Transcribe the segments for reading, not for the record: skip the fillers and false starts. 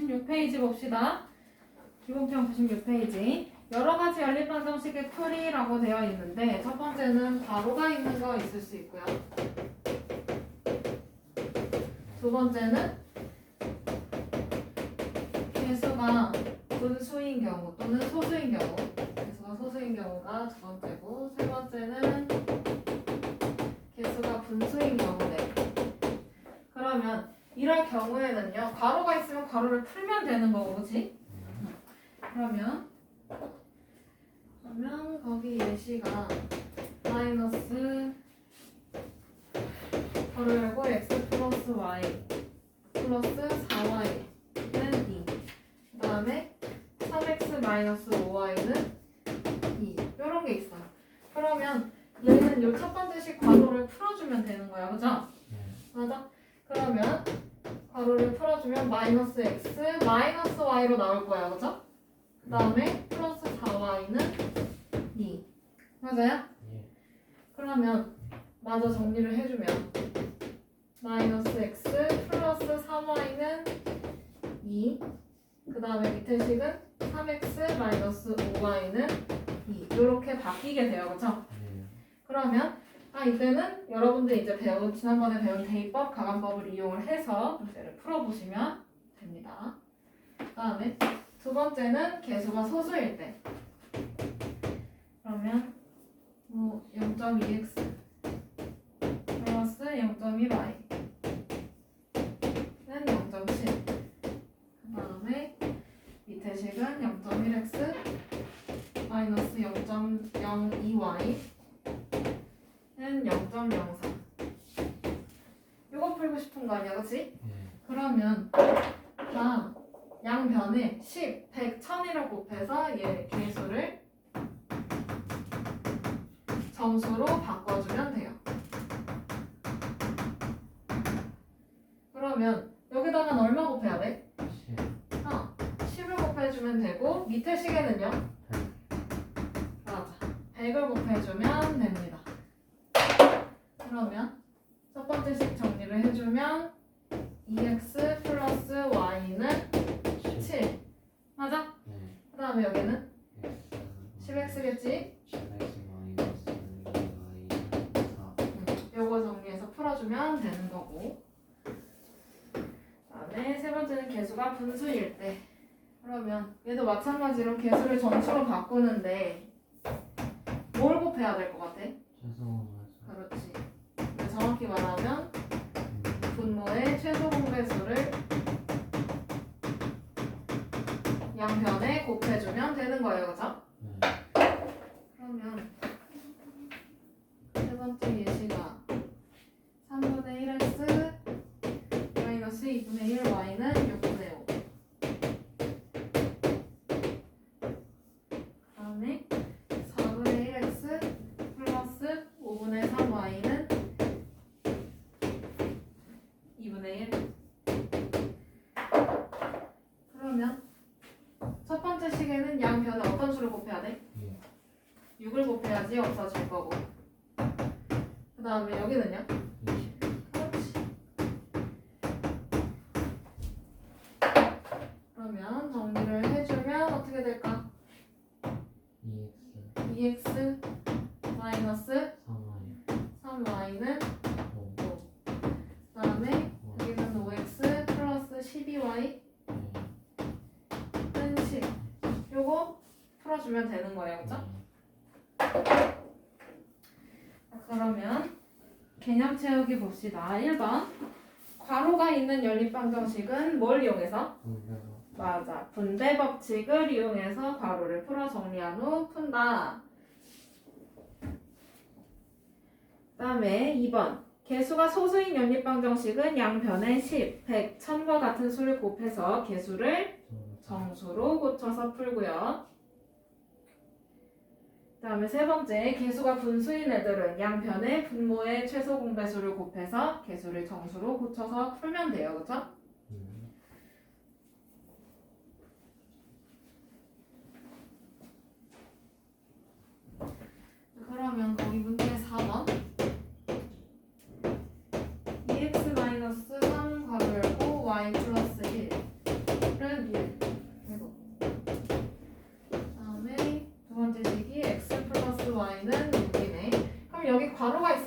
96페이지 봅시다. 기본편 96페이지. 여러 가지 연립방정식의 풀이라고 되어 있는데 첫 번째는 괄호가 있는 거 있을 수 있고요. 두 번째는 개수가 분수인 경우 또는 소수인 경우, 개수가 소수인 경우가 두 번째고, 세 번째는 개수가 분수인 경우네. 그러면 이럴 경우에는요, 괄호가 있으면 괄호를 풀면 되는 거고, 그치? 그러면 거기 예시가 마이너스 괄호 열고 x 플러스 y 플러스 4y는 2, 그 다음에 3x 마이너스 5y는 2, 이런 게 있어요. 그러면 얘는 요 첫 번째 식 괄호를 풀어주면 되는 거야, 그죠? 맞아? 그러면 괄호를 풀어주면 마이너스 x 마이너스 y로 나올 거야, 그죠? 그 다음에 플러스 4y는 2. 맞아요? 그러면 마저 정리를 해주면 마이너스 x 플러스 3y는 2. 그 다음에 밑에 식은 3x 마이너스 5y는 2. 이렇게 바뀌게 돼요, 그죠? 그러면 이때는 여러분들 이제 지난번에 배운 대입법, 가관법을 이용을 해서 문제를 풀어보시면 됩니다. 그 다음에 두 번째는 개수가 소수일 때. 그러면 0.2x 플러스 0.2y 는 0.7. 그 다음에 밑에 식은 0.1x 마이너스 0.02y 는 0.04. 이거 풀고 싶은 거 아니야, 그치? 그러면 양변에 10, 100, 1000이를 곱해서 얘 개수를 정수로 바꿔주면 돼요. 그러면 여기다가 얼마 곱해야 돼? 10을 곱해주면 되고 밑에 식에는요? 맞아, 100을 곱해주면 됩니다. 그러면 첫 번째 식 정리를 해주면 2x 플러스 y는 7. 맞아? 그 다음에 여기는 10x겠지? 요거 정리해서 풀어주면 되는 거고. 그 다음에 세 번째는 개수가 분수일 때. 그러면 얘도 마찬가지로 개수를 정수로 바꾸는데 뭘 곱해야 될 것 같아? 그렇지. 정확히 말하면 분모의 최소 공배수를 양변에 곱해주면 되는 거예요, 그죠? 그러면 세 번째 예시가 3분의 1x 마이너스 2분의 1y는 6분의 5. 그 다음에 4분의 1x 플러스 5분의 3y는 2분의 1. 그러면 첫 번째 식에는 양변에 어떤 수를 곱해야 돼? 6을 곱해야지 없어질 거고. 그 다음에 여기는요? 그렇지. 그러면 정리를 해주면 어떻게 될까? 2x 마이너스 3y는 5. 그 다음에 여기는 5x 플러스 12y 는 10. 요거 풀어주면 되는 거예요, 그죠? 그러면 개념 채우기 봅시다. 1번 괄호가 있는 연립방정식은 뭘 이용해서? 맞아, 분배 법칙을 이용해서 괄호를 풀어 정리한 후 푼다. 그 다음에 2번 개수가 소수인 연립방정식은 양변에 10, 100, 1000과 같은 수를 곱해서 개수를 정수로 고쳐서 풀고요. 그 다음에 세 번째, 개수가 분수인 애들은 양변에 분모의 최소 공배수를 곱해서 개수를 정수로 고쳐서 풀면 돼요, 그쵸? 그러면 거기 문제 4번 2x 마이너스 3 괄호 열고 y 플러스 1은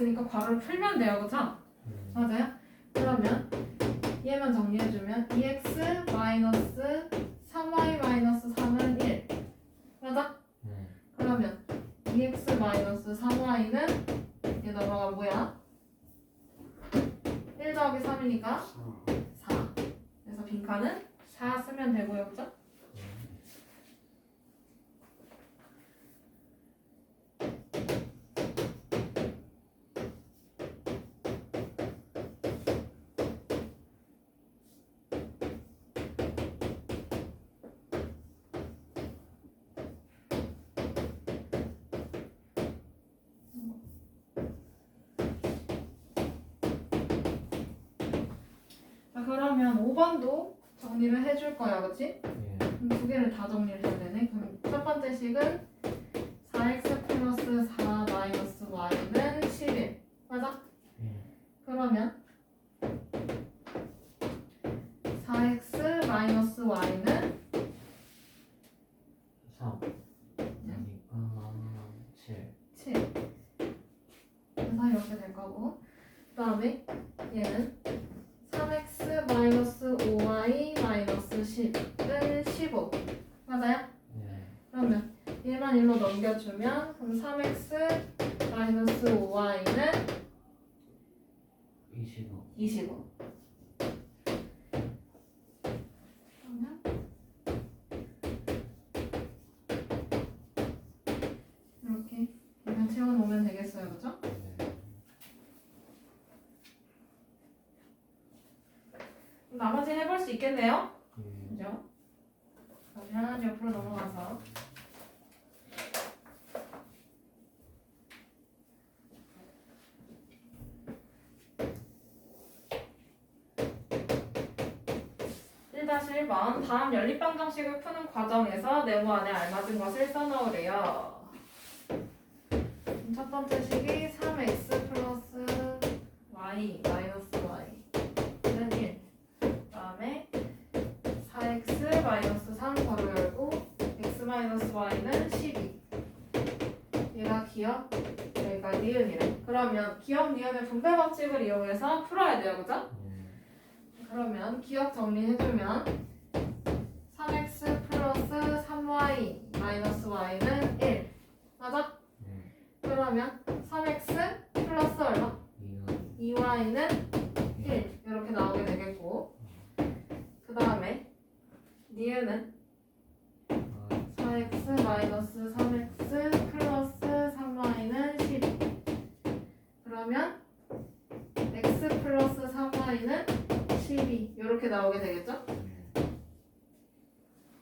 있으니까 괄호를 풀면 돼요. 그쵸? 맞아요? 그러면 얘만 정리해주면 2x 마이너스 3y 마이너스 3은 1 맞아? 그러면 2x 마이너스 3y는 얘다가 뭐야? 1 더하기 3이니까 4 그래서 빈칸은 4 쓰면 되고요. 그죠? 자, 그러면 5번도 정리를 해줄 거야, 그치? 그럼 두 개를 다 정리를 해야 되네. 그럼 첫 번째 식은 4x 플러스 4 마이너스 y는 11 맞아? 그러면 4x 마이너스 y는 3 그러니까 7 7 그래서 이렇게 될 거고 그 다음에 얘는 3x 마이너스 5y 마이너스 10은 15 맞아요? 그러면 얘만 일로 넘겨주면 그럼 3x 마이너스 5y는 25 그러면 이렇게 그냥 채워놓으면 되겠어요. 그죠? 나머지 해볼 수 있겠네요? 그죠? 그러면 옆으로 넘어가서 다시 1번 다음 연립방정식을 푸는 과정에서 네모 안에 알맞은 것을 써넣으래요. 첫 번째 식이 3x 플러스 y 마이너스 y는 1 그 다음에 4x 마이너스 3 괄호 열고 x 마이너스 y는 12 얘가 기억 얘가 니은이래. 그러면 기억 니은의 분배 법칙을 이용해서 풀어야 돼요. 그죠? 그러면 기억 정리해주면 3x 플러스 3y 마이너스 y는 1 맞아? 그러면 3x 플러스 얼마? 2y는 1 이렇게 나오게 되겠고 그 다음에 니은은 4x 마이너스 3x 플러스 3y는 12 그러면 x 플러스 3y는 12 이렇게 나오게 되겠죠?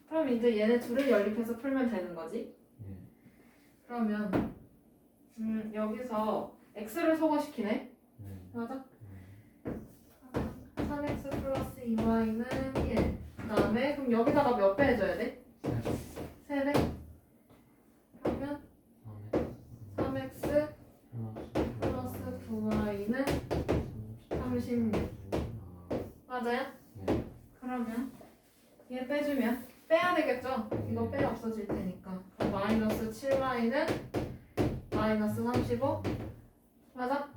그럼 이제 얘네 둘을 연립해서 풀면 되는 거지? 그러면 여기서 x를 소거시키네? 맞아? 3x 플러스 2y는 1 그 다음에 그럼 여기다가 몇 배 해줘야 돼? 3배? 그러면 3x 플러스 9y는 36 맞아요? 그러면 얘 빼주면 빼야 되겠죠? 이거 빼 없어질 테니까 그럼 마이너스 7y는 마이너스 35 맞아?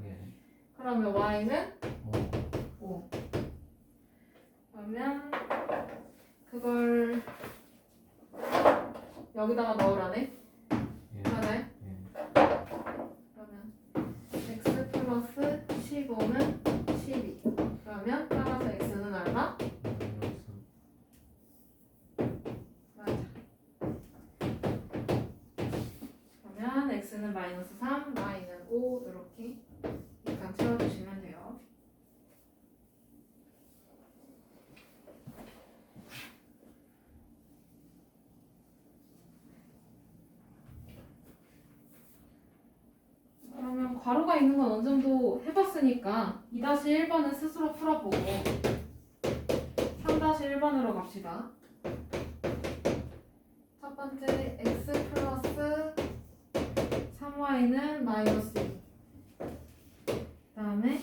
그러면 y는 5 그러면 그걸 여기다가 넣으라네 맞아요? 그러면 x 플러스 15는 12 그러면 따라서 x는 얼마? 맞아. 그러면 x는 마이너스 3, y는 5 이렇게 일단 채워주시면 돼요. 그러면 괄호가 있는 건 어느 정도 해봤으니까 2-1번은 스스로 풀어보고 3-1번으로 갑시다. 첫 번째 x 플러스 3y는 마이너스 2 그 다음에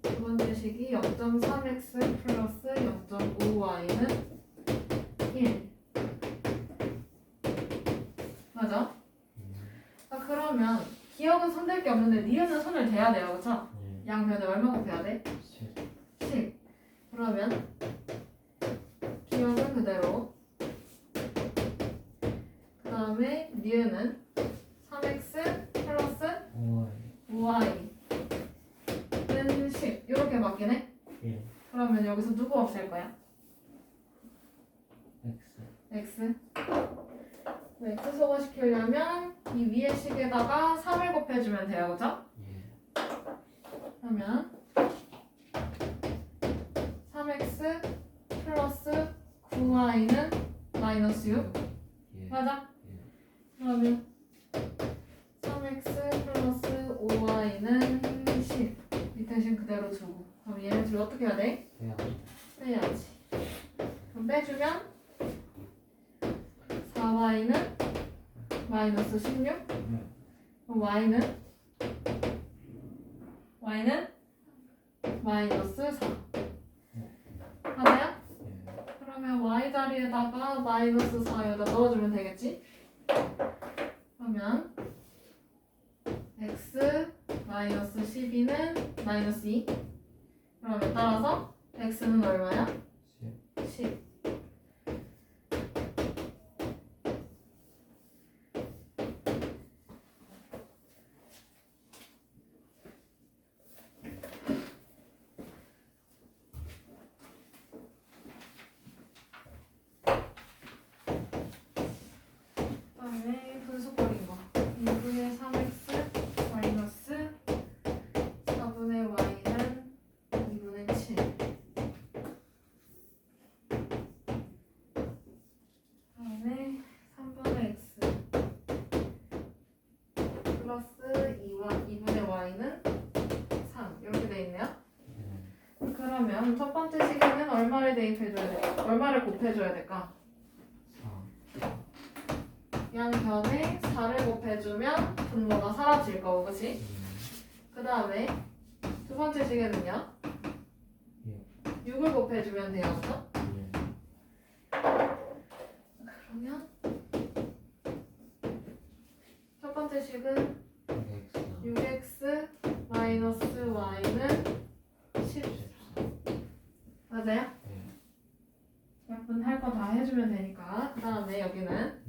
두 번째 식이 0.3x 플러스 0.5y는 1 맞아? 자, 그러면 기억은 선택 게 없는데 니은은 손을 대야 돼요. 그쵸? 예. 양변에 얼마 곱해야 돼? 10. 그러면 기억은 그대로. 그 다음에 니은은 3x 플러스 5y는 10 이렇게 바뀌네? 예. 그러면 여기서 누구 없앨 거야? x. x 소거시키려면 이 위에 식에다가 3을 곱해주면 돼요. 그죠? 예. 그러면 3x 플러스 9y는 마이너스 6 예. 맞아? 예. 그러면 3x 플러스 5y는 10 밑에 식 그대로 두고 그럼 얘네 둘 어떻게 해야 돼? 빼야. 빼야지. 그럼 빼주면 4y는 마이너스 16 그럼 y는 마이너스 4 맞아요? 예. 그러면 y 자리에다가 마이너스 4 여기다 넣어주면 되겠지? 그러면 x 마이너스 12는 마이너스 2 그러면 따라서 x는 얼마야? 10. 그다음에 분수꼴인 거 2분의 3x 마이너스 4분의 y는 2분의 7 그다음에 3분의 x 플러스 2분의 y는 3 이렇게 돼 있네요. 그러면 첫 번째 시계는 얼마를 대입해줘야 될까? 얼마를 곱해줘야 될까? 양변에 4를 곱해주면 분모가 사라질 거고 그치? 그 다음에 두 번째 시계는요? 6을 곱해주면 돼요 그쵸? 그러면 첫 번째 식은 6x 마이너스 y는 10 맞아요? 약분 할 거 다 해주면 되니까 그 다음에 여기는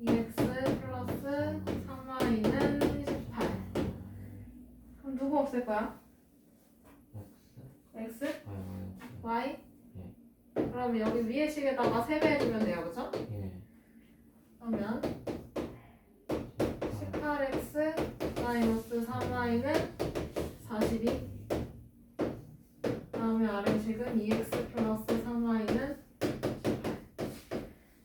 2x 플러스 3y는 18 그럼 누구 없앨 거야? x? y? 그러면 여기 위에 식에다가 3배 해주면 돼요 그쵸? 그러면 18x 마이너스 3y는 42 다음에 아래식은 2x 플러스 3y는 18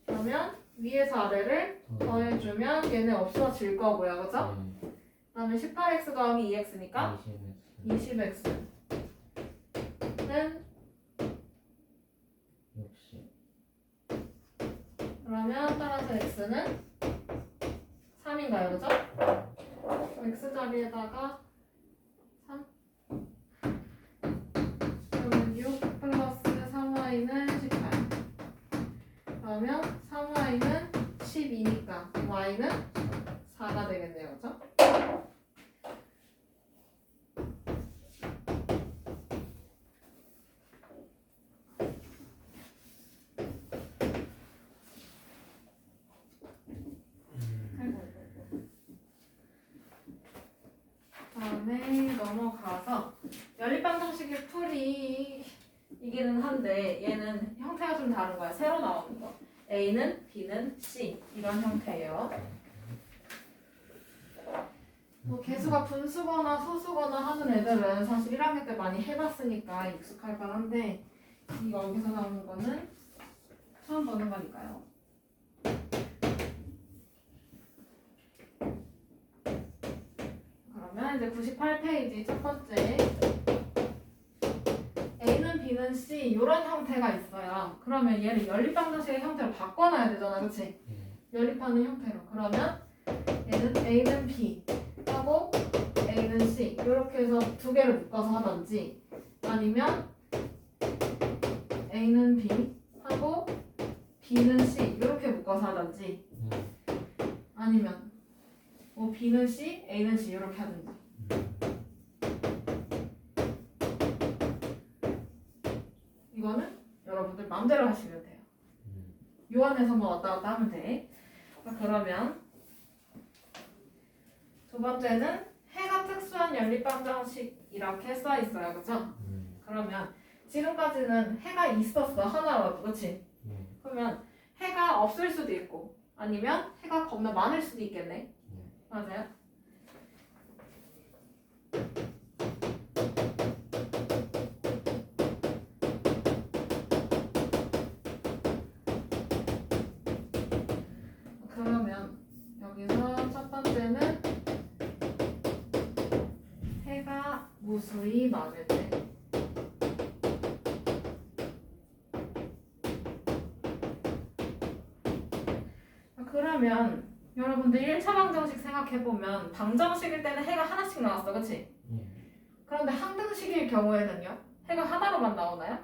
그러면 위에서 아래를 더해주면 얘네 없어질 거고요 그쵸? 그 다음에 18x 더하기 2x니까 20x는 그러면 따라서 x는 3인가요 그죠? x 자리에다가 3 그러면 6 플러스 3y는 18 그러면 3y는 12니까 y는 4가 되겠네요 그죠? 다음에 넘어가서 연립방정식의 풀이이기는 한데 얘는 형태가 좀 다른 거야. 새로 나오는 거. A는 B는 C 이런 형태예요. 뭐 개수가 분수거나 소수거나 하는 애들은 사실 1학년 때 많이 해봤으니까 익숙할 만한데 여기서 나오는 거는 처음 보는 거니까요. 그러면 이제 98페이지 첫 번째 A는 B는 C 이런 형태가 있어요. 그러면 얘를 연립방정식의 형태로 바꿔놔야 되잖아, 그렇지? 연립하는 형태로. 그러면 얘는 A는 B 하고 A는 C 이렇게 해서 두 개를 묶어서 하든지 아니면 A는 B 하고 B는 C 이렇게 묶어서 하든지 아니면 뭐 뭐 B는 C, A는 C 이렇게 하든지. 이거는 여러분들 마음대로 하시면 돼요. 요 안에서만 왔다 갔다 하면 돼. 그러면 두 번째는 해가 특수한 연립방정식 이렇게 써 있어요. 그죠? 그러면 지금까지는 해가 있었어. 하나라도. 그치? 그러면 해가 없을 수도 있고 아니면 해가 겁나 많을 수도 있겠네. 맞아요? 그러면 여기서 첫 번째는 해가 무수히 많을 때 그러면 여러분들 1차 방정식 생각해보면 방정식일 때는 해가 하나씩 나왔어. 그치? 그런데 항등식일 경우에는요? 해가 하나로만 나오나요?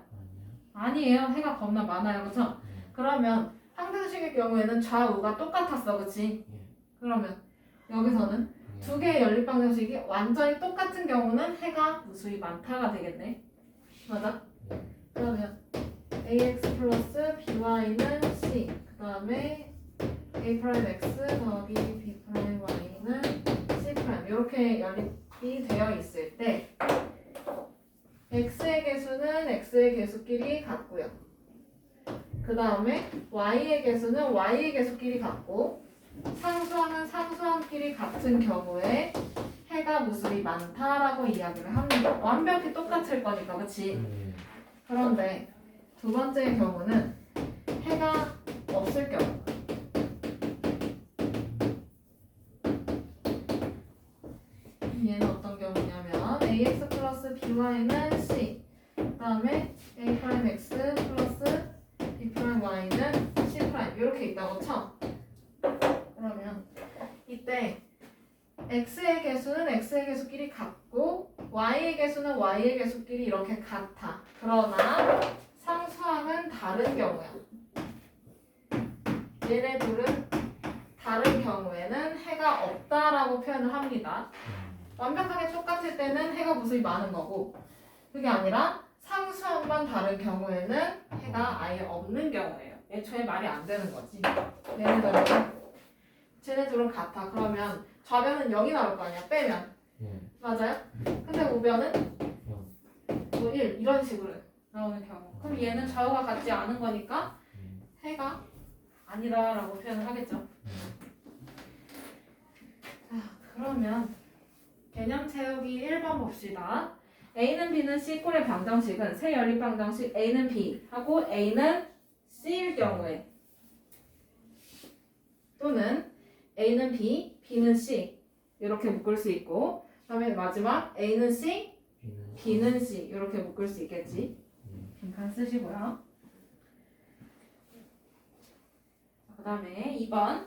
아니에요. 해가 겁나 많아요. 그쵸? 그러면 항등식일 경우에는 좌우가 똑같았어. 그치? 그러면 여기서는 두 개의 연립방정식이 완전히 똑같은 경우는 해가 무수히 많다가 되겠네. 맞아? 그러면 ax 플러스 by는 c 그 다음에 a 프라임 x 더하기 b 프라임 y는 c 프라임 이렇게 연립이 되어 있을 때 x의 개수는 x의 개수끼리 같고요. 그 다음에 y의 개수는 y의 개수끼리 같고 상수항은 상수항끼리 같은 경우에 해가 무수히 많다라고 이야기를 합니다. 완벽히 똑같을 거니까, 그치? 그런데 두 번째의 경우는 해가 없을 경우 얘는 어떤 경우냐면 ax 플러스 by는 c 그 다음에 a 프라임 x 플러스 b 프라임 y는 c 프라임 이렇게 있다고 쳐. 그러면 이때 x의 개수는 x의 개수끼리 같고 y의 개수는 y의 개수끼리 이렇게 같아. 그러나 상수항은 다른 경우야. 얘네 둘은 다른 경우에는 해가 없다라고 표현을 합니다. 완벽하게 똑같을 때는 해가 무수히 많은 거고 그게 아니라 상수항만 다른 경우에는 해가 아예 없는 경우예요. 애초에 말이 안 되는 거지. 쟤네 둘은 같아. 그러면 좌변은 0이 나올 거 아니야. 빼면. 맞아요? 근데 우변은 뭐 1 이런 식으로 나오는 경우. 그럼 얘는 좌우가 같지 않은 거니까 해가 아니다라고 표현을 하겠죠. 자, 그러면 개념 채우기 1번 봅시다. A는 B는 C 꼴의 방정식은 세 연립 방정식 A는 B 하고 A는 C일 경우에 또는 A는 B, B는 C 이렇게 묶을 수 있고 그 다음에 마지막 A는 C, B는 C 이렇게 묶을 수 있겠지. 빈칸 쓰시고요. 그 다음에 2번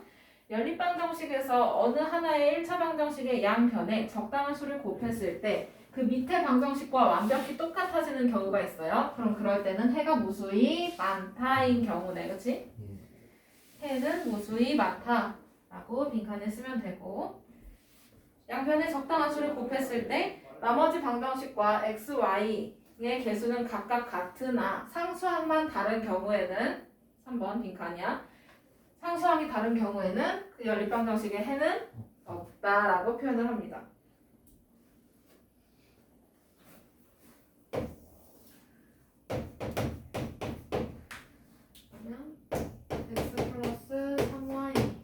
연립방정식에서 어느 하나의 1차 방정식의 양변에 적당한 수를 곱했을 때 그 밑에 방정식과 완벽히 똑같아지는 경우가 있어요. 그럼 그럴 때는 해가 무수히 많다인 경우네. 그치? 해는 무수히 많다라고 빈칸에 쓰면 되고 양변에 적당한 수를 곱했을 때 나머지 방정식과 x, y의 개수는 각각 같으나 상수항만 다른 경우에는 3번 빈칸이야. 상수항이 다른 경우에는 그 연립방정식의 해는 없다라고 표현을 합니다. 그러면 x 플러스 3y는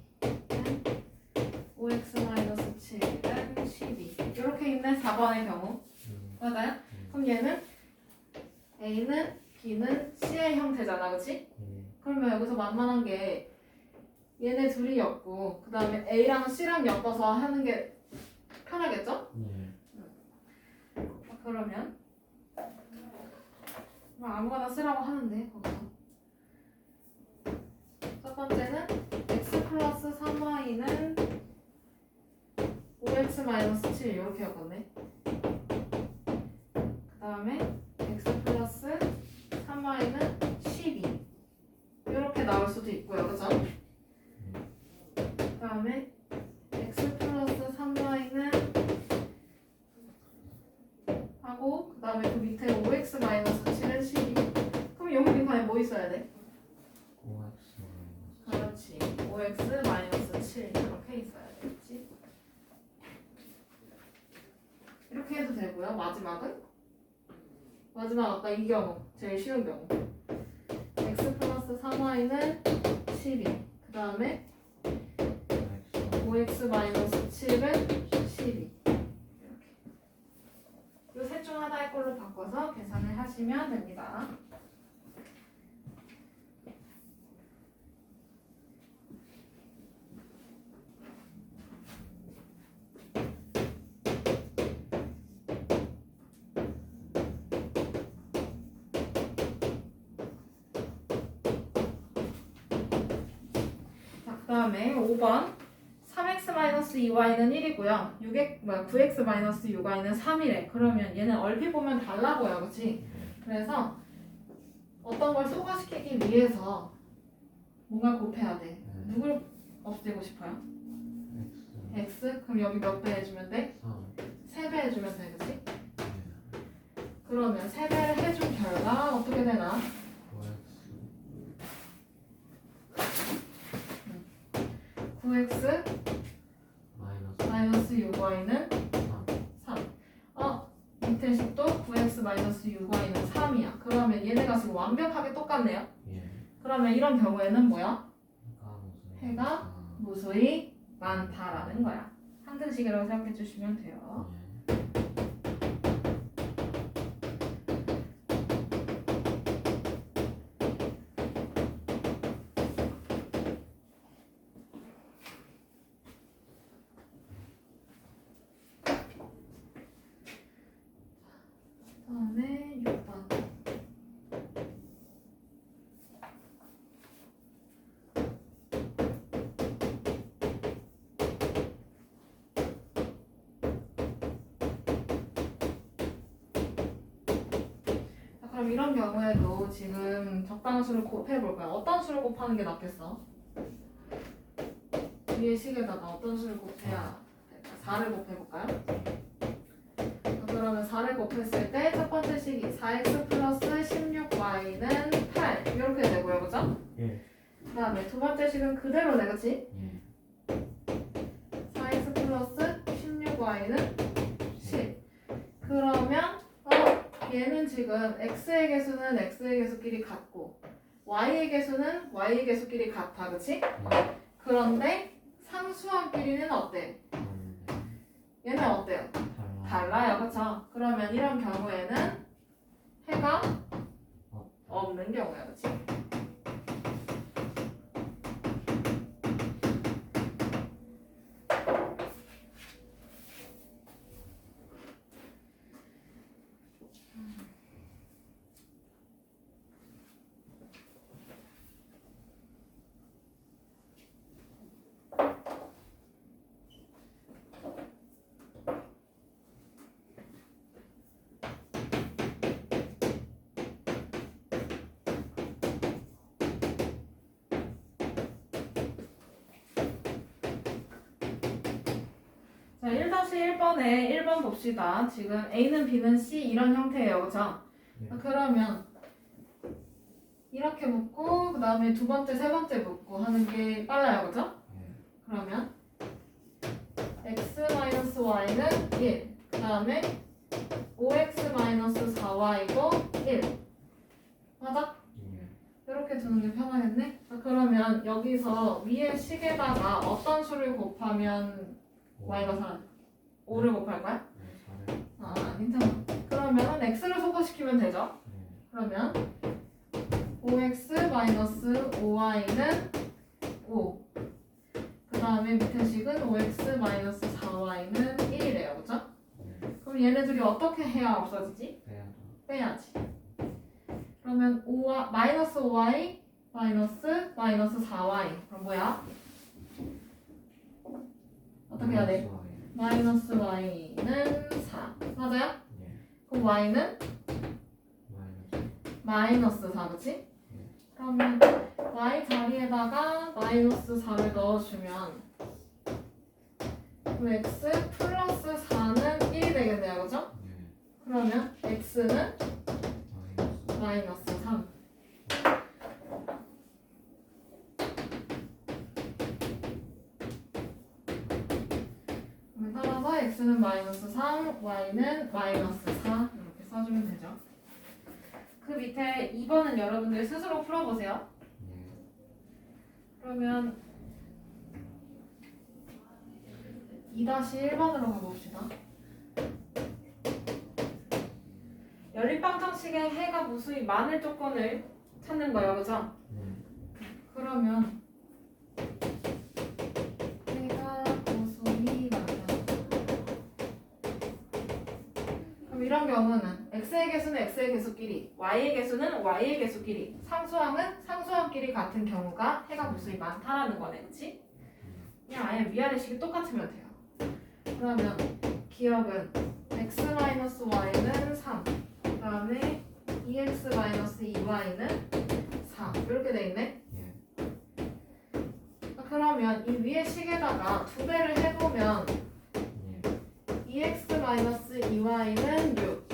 5x 7은 12 이렇게 있는 4번의 경우 맞아요? 그럼 얘는 A는 B는 C의 형태잖아. 그치? 그러면 여기서 만만한 게 얘네 둘이 엮고 그 다음에 A랑 C랑 엮어서 하는 게 편하겠죠? 그러면 뭐 아무거나 쓰라고 하는데 거기서 첫 번째는 x 플러스 3y는 5x 마이너스 7 이렇게 엮었네. 그 다음에 x 플러스 3y는 12 이렇게 나올 수도 있고요. 그죠? 그 다음에 x 플러스 5x 그렇지. 5x 마이너스 7 이렇게 있어야 되겠지. 이렇게 해도 되고요. 마지막은? 마지막 아까 이 경우 제일 쉬운 경우 x 플러스 3y는 12. 그 다음에 5x 마이너스 7은 12. 이렇게. 이 셋 중 하나의 꼴로 바꿔서 계산을 하시면 됩니다. 그 다음에 5번 3x-2y는 1이고요 9x-6y는 3이래. 그러면 얘는 얼핏 보면 달라 보여, 그치? 그래서 어떤 걸 소화시키기 위해서 뭔가 곱해야 돼. 누굴 없애고 싶어요? x? 그럼 여기 몇 배 해주면 돼? 3배 해주면 돼, 그치? 그러면 3배를 해준 결과 어떻게 되나? 9x 마이너스 6y는 3. 밑에 식도 9x 마이너스 6y는 3이야. 그러면 얘네가 지금 완벽하게 똑같네요. 그러면 이런 경우에는 뭐야? 해가 무수히 많다라는 거야. 항등식이라고 생각해 주시면 돼요. 다음에 6번. 그럼 이런 경우에도 지금 적당한 수를 곱해볼까요? 어떤 수를 곱하는 게 낫겠어? 위에 식에다가 어떤 수를 곱해야 될까? 4를 곱해볼까요? 그러면 4를 곱했을 때 첫 번째 식이 4x 플러스 16y는 8 이렇게 되고요, 그죠? 그 다음에 두 번째 식은 그대로네, 그치? 4x 플러스 16y는 7. 그러면 얘는 지금 x의 개수는 x의 개수끼리 같고 y의 개수는 y의 개수끼리 같아, 그치? 그런데 상수함끼리는 어때? 얘는 어때요? 달라요, 그쵸? 그러면 이런 경우에는 해가 없는 경우야, 그치? 자, 1-1번에 1번 봅시다. 지금 A는 B는 C 이런 형태예요, 그쵸? 그러면 이렇게 묶고 그 다음에 두 번째, 세 번째 묶고 하는 게 빨라요, 그쵸? 그러면 x-y는 1, 그 다음에 5x-4y도 1. 맞아? 이렇게 두는 게 편하겠네? 그러면 여기서 위에 식에다가 어떤 수를 곱하면 y가 사라져? 5를 곱할 거야? 괜찮아. 그러면 x를 소거시키면 되죠? 그러면 5x-5y는 5. 그 다음에 밑에 식은 5x-4y는 1이래요, 그쵸? 그럼 얘네들이 어떻게 해야 없어지지? 빼야지. 그러면 마이너스 5y 마이너스 4y. 그럼 뭐야? 어떻게 해야 돼? 마이너스 y는 4. 맞아요? 그럼 y는? 마이너스 4, 그치? 그러면 y 자리에다가 마이너스 4를 넣어주면 그 x 플러스 4는 1이 되겠네요, 그죠? 그러면 x는 마이너스 3. x는 마이너스 3, y는 마이너스 4 이렇게 써주면 되죠. 그 밑에 2번은 여러분들 스스로 풀어보세요. 그러면 2-1번으로 가봅시다. 연립방정식의 해가 무수히 많을 조건을 찾는 거예요, 그죠? 그러면 해가 무수히 많다. 그럼 이런 경우는 x의 개수는 x의 개수끼리, y의 개수는 y의 개수끼리, 상수항은 상수항끼리 같은 경우가 해가 무수히 많다라는 거네, 그치? 그냥 아예 위아래식이 똑같으면 돼요. 그러면 기억은 x-y는 3, 그 다음에 2x-2y는 4 이렇게 돼 있네. 그러면 이 위에 식에다가 두 배를 해보면 2x-2y는 6,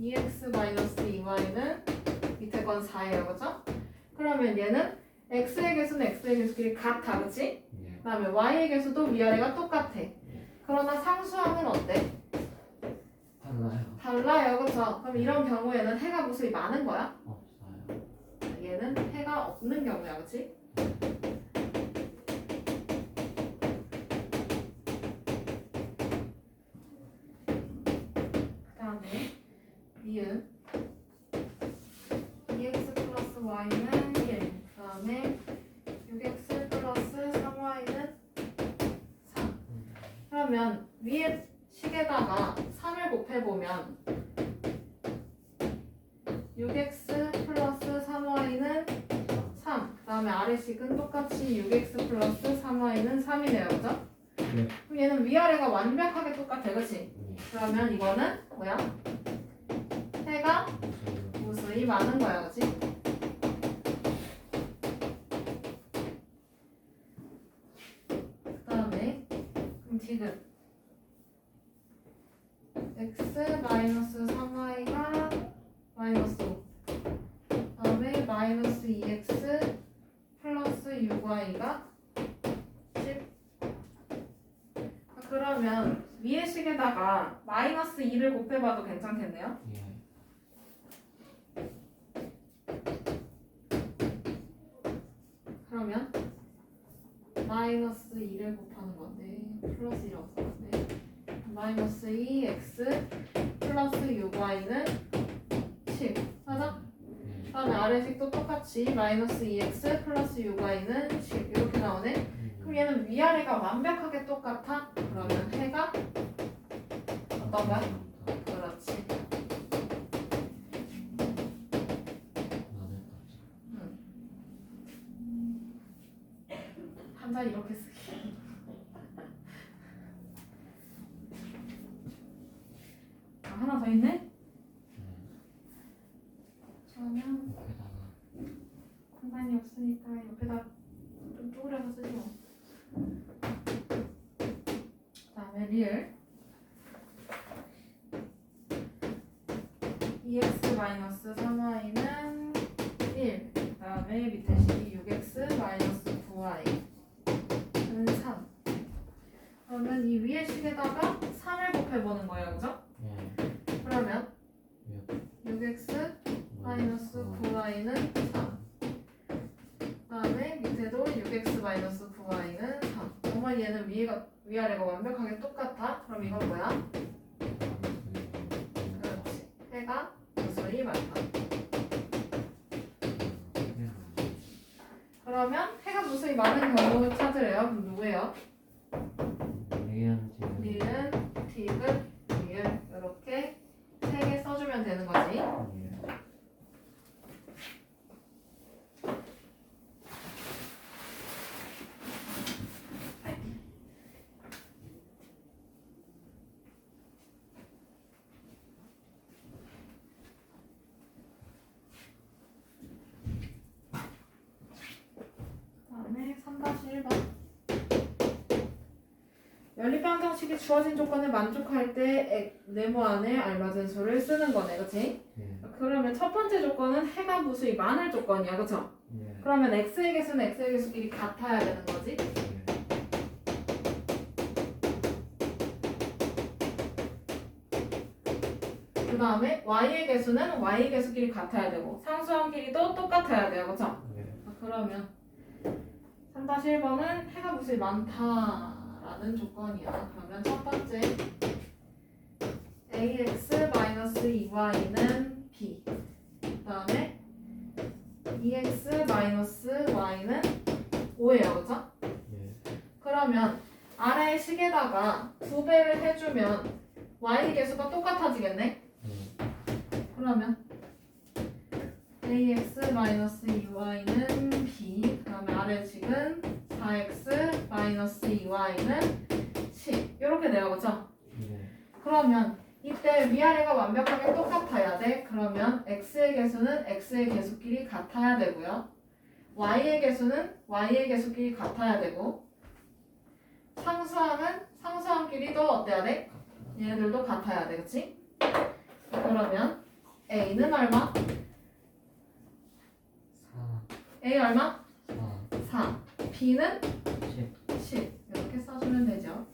2x-2y는 밑에 건 4예요, 그죠? 그러면 얘는 x의 개수는 x의 개수끼리 같아, 그치? 그 다음에 y의 개수도 위아래가 똑같아. 그러나 상수항은 어때? 달라요, 그쵸? 그럼 이런 경우에는 해가 무수히 많은 거야? 없어요. 얘는 해가 없는 경우야, 그치? 그 다음에 니은 2x 플러스 y는 1, 그 다음에 6x 플러스 3y는 3. 그러면 위에 식에다가 3을 곱해보면 6x 플러스 3y는 3. 그 다음에 아래식은 똑같이 6x 플러스 3y는 3이네요, 그죠? 네. 그럼 얘는 위아래가 완벽하게 똑같아, 그치? 그러면 이거는 뭐야? 해가 무수히 많은 거야, 그치? 그 다음에 그럼 디귿 x 마이너스 3y가 마이너스 5, 그 다음에 마이너스 2x 플러스 6y가 10. 그러면 위의 식에다가 마이너스 2를 곱해봐도 괜찮겠네요? 그러면 마이너스 2를 곱하는 건데 플러스 1이라고 썼는데 마이너스 2x 플러스 6y는 10 맞아? 그 다음에 아래식도 똑같이 마이너스 2x 플러스 6y는 10 이렇게 나오네? 그럼 얘는 위아래가 완벽하게 똑같아? 그러면 해가 어떤 거야? 그렇지. 한자 이렇게 쓰기. 아, 하나 더 있네? 그러면 공간이 없으니까 옆에다 좀 쪼그려서 쓰지 뭐. 그 다음에 리을 2x-3y는 1. 그 다음에 밑에 식이 6x-9y는 3. 그러면 이 위에 식에다가 3을 곱해보는 거예요, 그죠? 그러면 6x-9y는 3. 그 다음에 밑에도 6x-9y는 3. 정말 얘는 위아래가 완벽하게 똑같아? 그럼 이건 뭐야? 그렇지. 해가 무수히 많다. 그러면 해가 무수히 많은 경우 찾으래요. 그럼 누구예요? 니은, 디귿, 리을 이렇게 3개 써주면 되는 거지. 다음에 3-1번. 연립방정식이 주어진 조건을 만족할 때 네모 안에 알맞은 수를 쓰는 거네, 그치? 그러면 첫 번째 조건은 해가 무수히 많을 조건이야, 그쵸? 그러면 x의 개수는 x의 개수끼리 같아야 되는 거지? 그 다음에 y의 개수는 y의 개수끼리 같아야 되고 상수항 길이도 똑같아야 돼요. 그쵸? 네. 그러면 3-1번은 해가 무수히 많다라는 조건이야. 그러면 첫 번째 ax-2y는 b, 그 다음에 2x-y는 5예요. 그쵸? 네. 그러면 아래 식에다가 2배를 해주면 y 개수가 똑같아지겠네? 네. 그러면 ax-2y는 b, 그 다음에 아래 식은 4x-2y는 10 이렇게 돼요. 그쵸? 네. 그러면 이때 위아래가 완벽하게 똑같아야 돼. 그러면 x의 개수는 x의 개수끼리 같아야 되고요. y의 개수는 y의 개수끼리 같아야 되고 상수항은 상수항끼리도 어때야 돼? 얘네들도 같아야 돼. 그치? 그러면 a는 얼마? 4. a 얼마? 4. 4. b는 10. 10. 이렇게 써주면 되죠.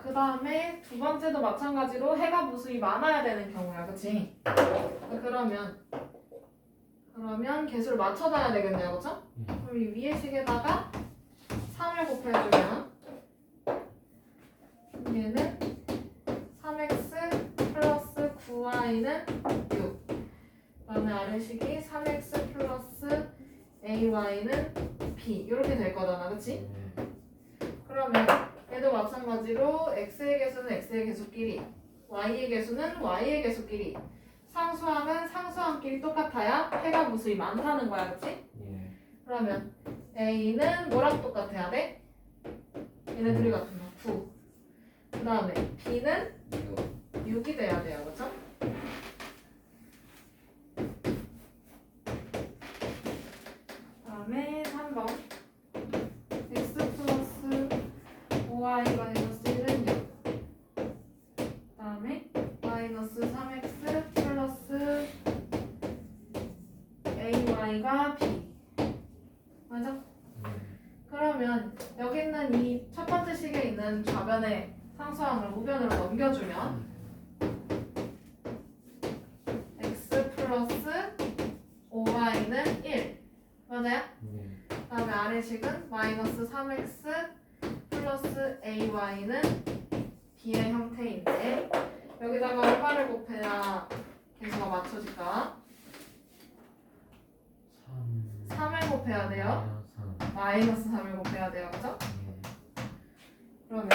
그 다음에 두 번째도 마찬가지로 해가 무수히 많아야 되는 경우야. 그치? 그러면 개수를 맞춰놔야 되겠네요. 그쵸? 그럼 이 위에 식에다가 3을 곱해주면 얘는 3x 플러스 9y는 6. 그 다음에 아래식이 3x 플러스 ay는 b. 이렇게 될 거잖아. 그치? 네. 그러면 얘도 마찬가지로 x의 개수는 x의 개수끼리, y의 개수는 y의 개수끼리, 상수항은 상수항끼리 똑같아야 해가 무수히 많다는 거야. 그치? 예. 그러면 a는 뭐랑 똑같아야 돼? 얘네들이 같은 거 9. 그 다음에 b는 6이 돼야 돼요. 그쵸? 그 다음에 3번 x 플러스 5y 마이너스 1은 6. 그 다음에 마이너스 3x 플러스 ay가 b. 맞아? 네. 그러면 여기 있는 이 첫 번째 식에 있는 좌변의 상수항을 우변으로 넘겨주면 x 플러스 5y는 1. 맞아요? 네. 그 다음에 아래 식은 마이너스 3x 플러스 ay는 b의 형태인데 여기다가 얼마를 곱해야 개수가 맞춰질까? 3을 곱해야 돼요. 3. 마이너스 3을 곱해야 돼요. 그죠? 네. 그러면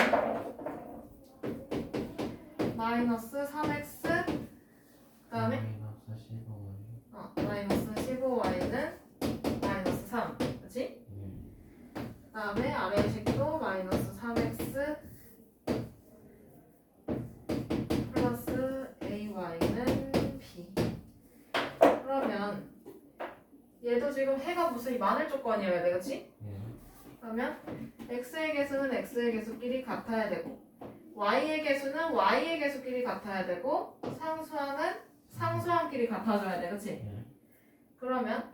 마이너스 3x 그 다음에 마이너스 15y는 마이너스 3. 그치? 네. 그 다음에 아래 식도 마이너스 3x 플러스 ay는 b. 그러면 얘도 지금 해가 무수히 많을 조건이어야 돼. 그치? 네. 그러면 x의 개수는 x의 개수끼리 같아야 되고 y의 개수는 y의 개수끼리 같아야 되고 상수항은 상수항끼리 같아줘야 돼. 그치? 네. 그러면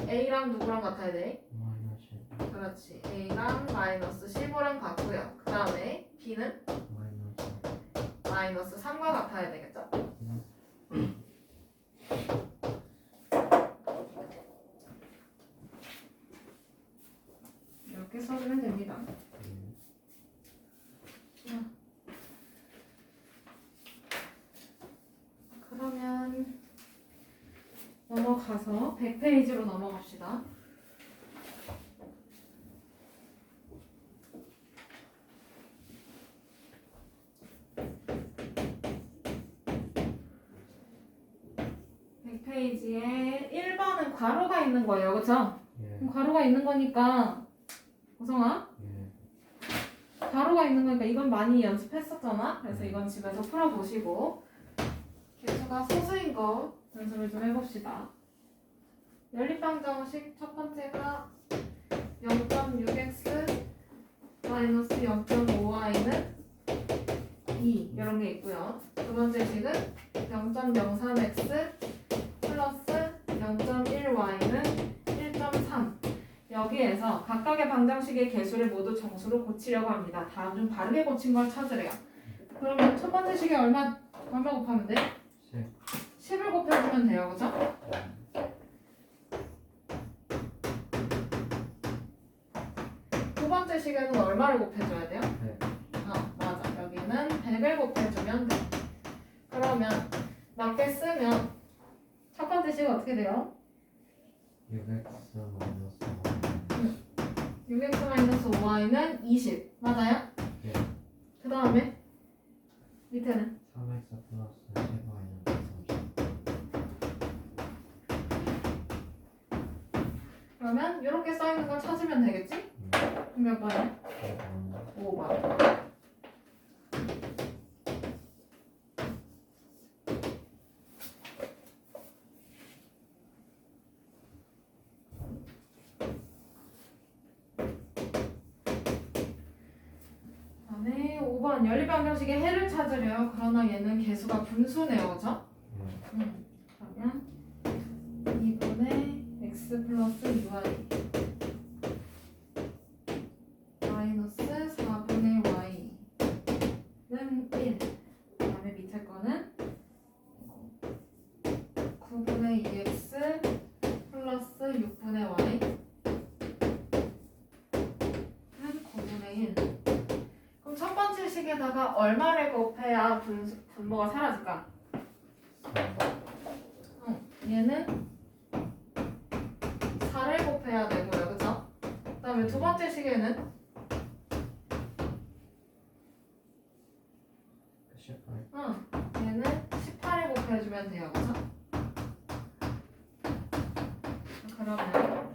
a랑 누구랑 같아야 돼? 마이너스 그렇지. a랑 마이너스 15랑 같고요. 그 다음에 b는 마이너스 마이너스 3과 같아야 되겠죠? 이렇게 써주면 됩니다. 그러면 넘어가서 100페이지로 넘어갑시다. 페이지에 1번은 괄호가 있는 거예요. 그쵸? 예. 그럼 괄호가 있는 거니까 고성아 예. 괄호가 있는 거니까 이건 많이 연습했었잖아. 그래서 이건 집에서 풀어보시고 개수가 소수인 거 연습을 좀 해봅시다. 연립방정식 첫 번째가 0.6x 마이너스 0.5y는 2 이런 게 있고요. 두 번째 식은 0.03x 플러스 0.1y는 1.3. 여기에서 각각의 방정식의 개수를 모두 정수로 고치려고 합니다. 다음 중 바르게 고친 걸 찾으래요. 그러면 첫 번째 식에 얼마 곱하면 돼? 10을 곱해주면 돼요. 그죠? 두 번째 식에는 얼마를 곱해줘야 돼요? 맞아. 여기는 100을 곱해주면 돼. 그러면 맞게 쓰면 첫 번째 식은 어떻게 돼요? 6x-5y는 20. 맞아요? 네. 그 다음에 밑에는 3x 플러스 10y는 30. 그러면 이렇게 써있는 걸 찾으면 되겠지? 그럼 몇 번이야? 5번. 다음에 5번 연립방정식의 해를 찾으래요. 그러나 얘는 개수가 분수네요. 그죠? 그러면 2분의 x 플러스 2y 마이너스 4분의 y는 1. 그 다음에 밑에 거는 9분의 2x 플러스 6분의 y는 9분의 1. 그럼 첫 번째 식에다가 얼마를 곱해야 분모가 사라질까? 얘는 4를 곱해야 되고요. 그죠? 그 다음에 두 번째 식에는 18. 얘는 18을 곱해주면 돼요. 그죠? 그러면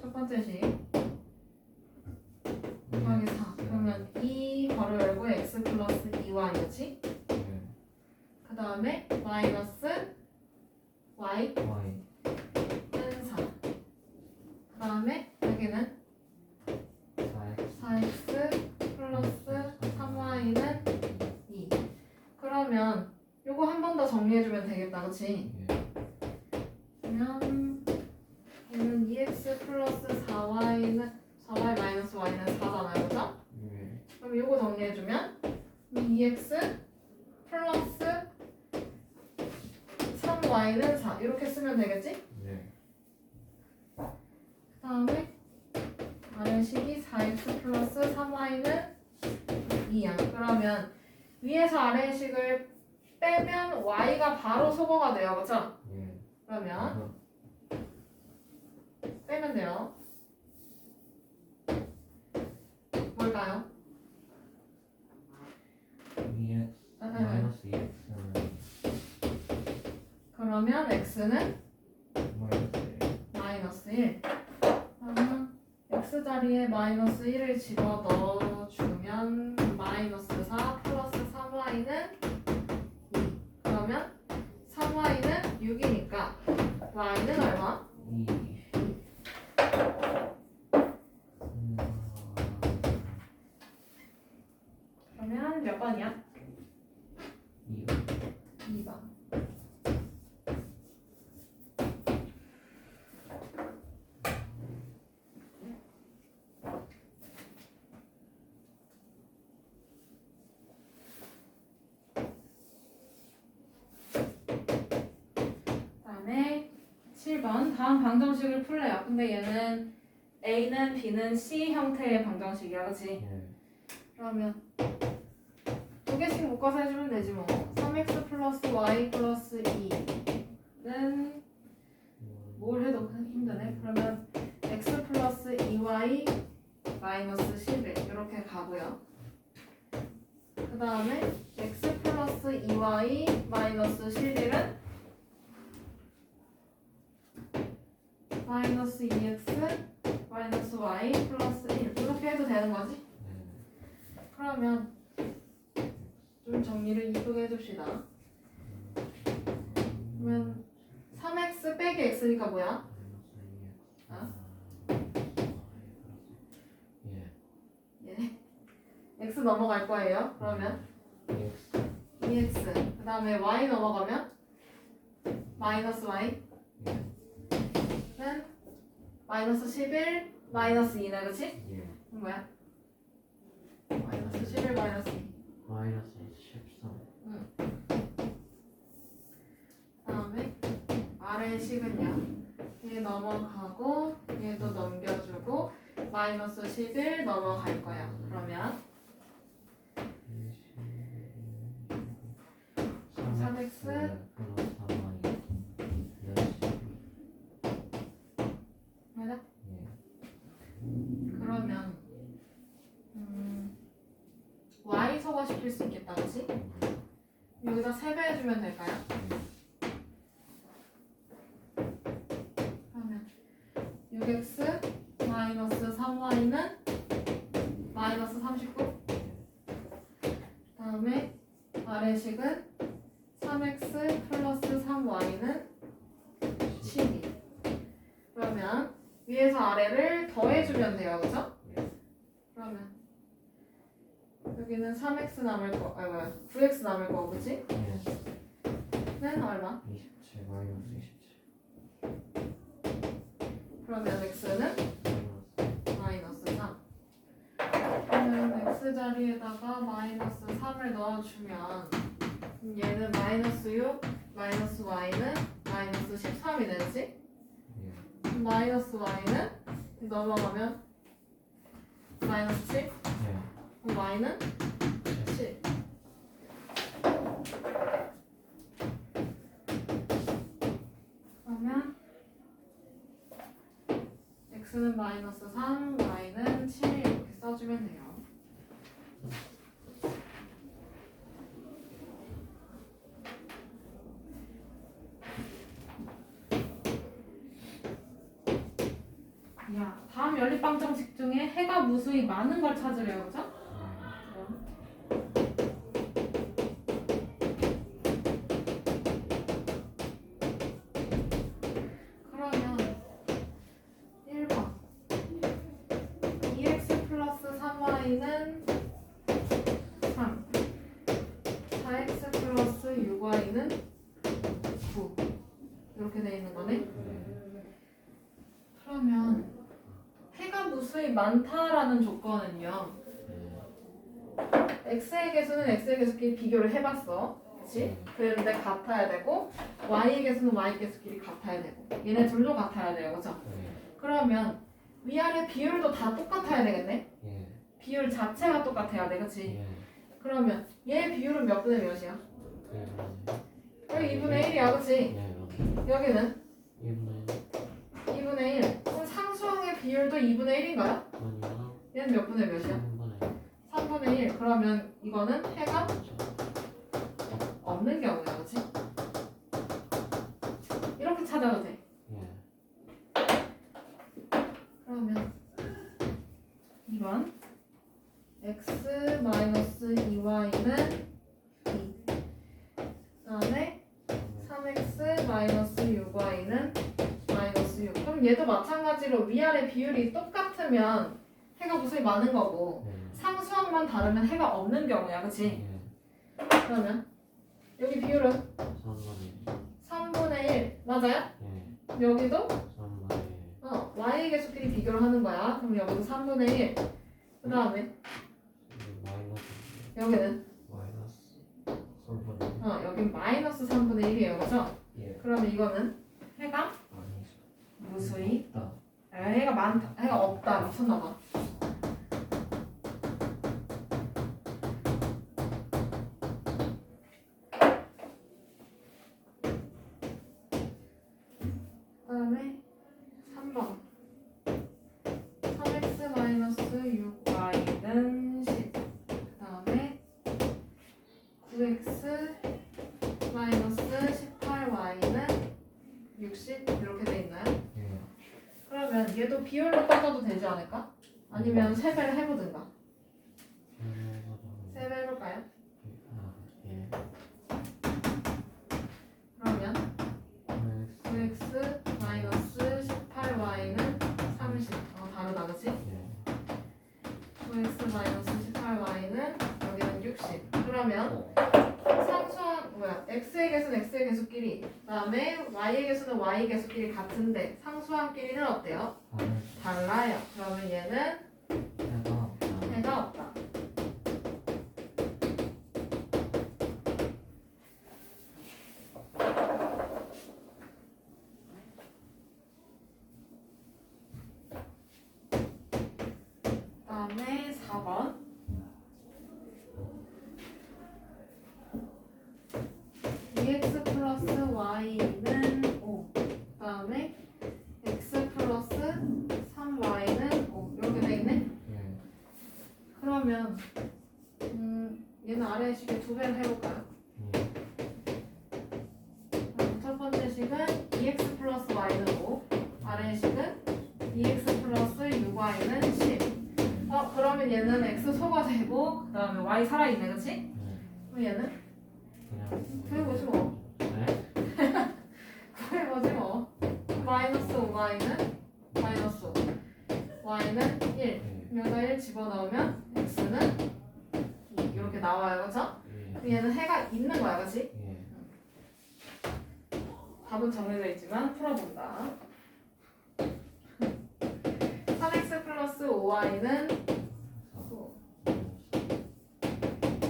첫 번째 식 곱하기 4. 그러면 2 괄호 열고 x 플러스 2y였지? 그 다음에 마이너스 y는 4. 그 다음에 여기는 4x 플러스 3y는 2. 그러면 요거 한 번 더 정리해주면 되겠다. 그치? 그러면 얘는 2x 플러스 4y 마이너스 y는 4잖아요. 그죠? 그럼 요거 정리해주면 2x 플러스 3y는 4 이렇게 쓰면 되겠지? 그 다음에 아래식이 4x 플러스 3y는 2야. 그러면 위에서 아래식을 빼면 y가 바로 소거가 돼요. 그쵸? 그러면 빼면 돼요. 뭘까요? 마이너스 2x는 그러면 x는 마이너스 1. 마이너스 1. 그러면 x 자리에 마이너스 1을 집어 넣어주면 마이너스 4 플러스 3y는 2. 그러면 3y는 6이니까 y는 얼마? 2. 그러면 몇 번이야? 2번. 2번. 그다음에 7번 다음 방정식을 풀래요. 근데 얘는 A는 B는 C 형태의 방정식이야. 그치? 그러면 두 개씩 묶어서 해주면 되지 뭐. 3x 플러스 y 플러스 2는 뭘 해도 힘드네. 그러면 x 플러스 2y 마이너스 11 이렇게 가고요. 그 다음에 x 플러스 2y 마이너스 11은 마이너스 2x 마이너스 y 플러스 1 이렇게 해도 되는 거지? 그러면 좀 정리를 이쁘게 해줍시다. 그러면 3x 빼기 x니까 뭐야? 예. x 넘어갈 거예요. 그러면 2x 그 다음에 y 넘어가면 마이너스 y는 마이너스 11 마이너스 2네 그치? 예. 이건 뭐야? 마이너스 11 마이너스 2 마이너스 13. 다음에 아래 식은요 얘 넘어가고 얘도 넘겨주고 마이너스 11 넘어갈 거야. 그러면 3x 플러스 4y 맞아? 예. 그러면 y 소화시킬 수 있겠다 그치? 여기다 3배 해주면 될까요? 그러면 6x 마이너스 3y는 마이너스 39 다음에 아래식은 3x 플러스 3y는 12 그러면 위에서 아래를 더해주면 돼요 그죠? 그러면 여기는 3x 남을 거, 아니 뭐야 9x 남을 거 그치? 는 얼마? 27 마이너스 27. 그러면 x는 마이너스 3 그러면 x 자리에다가 마이너스 3을 넣어주면 얘는 마이너스 6 마이너스 y는 마이너스 13이 되지? 예. 마이너스 y는 넘어가면 마이너스 7 그럼 y는 7 그러면 x는 마이너스 3 y는 7 이렇게 써주면 돼요. 야, 다음 연립방정식 중에 해가 무수히 많은 걸 찾으래요, 그죠? 그러면 1번 2x 플러스 3y는 3 4x 플러스 6y는 9 이렇게 돼 있는 거네. 그러면 해가 무수히 많다라는 조건은요 x의 개수는 x의 개수끼리 비교를 해봤어 그치? 그런데 같아야 되고 y의 개수는 y 개수끼리 같아야 되고 얘네 둘도 같아야 돼요 그죠? 그러면 위아래 비율도 다 똑같아야 되겠네? 예. 비율 자체가 똑같아야 돼 그치? 예. 그러면 얘 비율은 몇 분의 몇이야? 여기 2분의 1이야 그치? 예. 여기는 1분의 2분의 1 그럼 상수항의 비율도 2분의 1인가요? 아니요. 얘는 몇 분의 몇이야? 3분의 3분의 1 그러면 이거는 해가 없는 경우야 그치? 이렇게 찾아도 돼 예. 그러면 2번 x 마이너스 2y는 2 그다음에 3x 마이너스 6y는 마이너스 6 그럼 얘도 마찬가지로 위아래 비율이 똑같으면 해가 무수히 많은 거고 상수항만 다르면 해가 없는 경우야 그치? 예. 그러면 여기 비율은 3분의 1 맞아요? 예. 여기도 3분의 1. y의 개수끼리 비교를 하는 거야 그럼 여기도 3분의 1 그 다음에 마이너스 여기는 마이너스 3분의 1. 여긴 마이너스 3분의 1이에요 그죠? 예. 그러면 이거는 해가 아니죠. 무수히 없다. 해가 많다 해가 없다 미쳤나봐 그 다음에 3번 3x 마이너스 6y는 10 그 다음에 9x 마이너스 18y는 60 이렇게 돼 있나요? 예. 그러면 얘도 비율로 따져도 되지 않을까? 아니면 세배를 해보든가 세배 해볼까요? 예. 그러면 9x 마이너스 18y는 30 다르다 그치? 예. 9x 마이너스 18y는 개수는 y 개수끼리 같은데 상수항끼리는 어때요? 다른 달라요. 그러면 얘는 해가 없다. 해가 없다. 그다음에 4번. EX 플러스 Y는 5. 그다음에 X 플러스 3Y는 5. 이렇게 돼 있네. 예. 그러면 얘는 아래 식의 두 배를 해볼까요? 예. 첫 번째 식은 2x 플러스 y는 5. 아래 식은 2x 플러스 6y는 10. 그러면 얘는 x 소가 되고 그 다음에 y 살아있네, 그치? 예. 그럼 얘는 그냥 구해보지 뭐. 네? 구해보지 뭐. 마이너스 5y는 마이너스 5. y는 1. 예. 여기다 1 집어넣으면 x는 2. 이렇게 나와요, 그쵸? 예. 그럼 얘는 해가 있는 거야, 그치? 예. 답은 정해져 있지만 풀어본다. 3x 플러스 5y는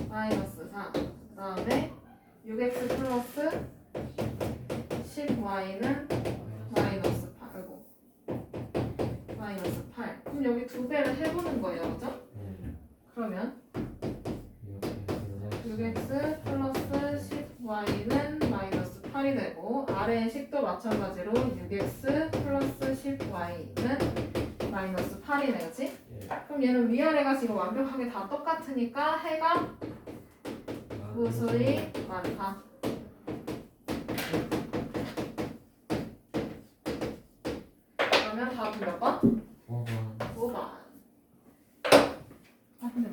마이너스 4. 그 다음에 6x 플러스 10y는 마이너스 8. 아이고. 마이너스 8. 그럼 여기 두 배를 해보는 거예요, 그죠? 예. 그러면 이렇게 6x 플러스 10y는 마이너스 8이 되고 아래의 식도 마찬가지로 6x 플러스 10y는 마이너스 8이네, 그치? 예. 그럼 얘는 위아래가 지금 완벽하게 다 똑같으니까 해가 무수히 많다. 그러면 답은 몇 번? 5번 5번. 아, 힘들어.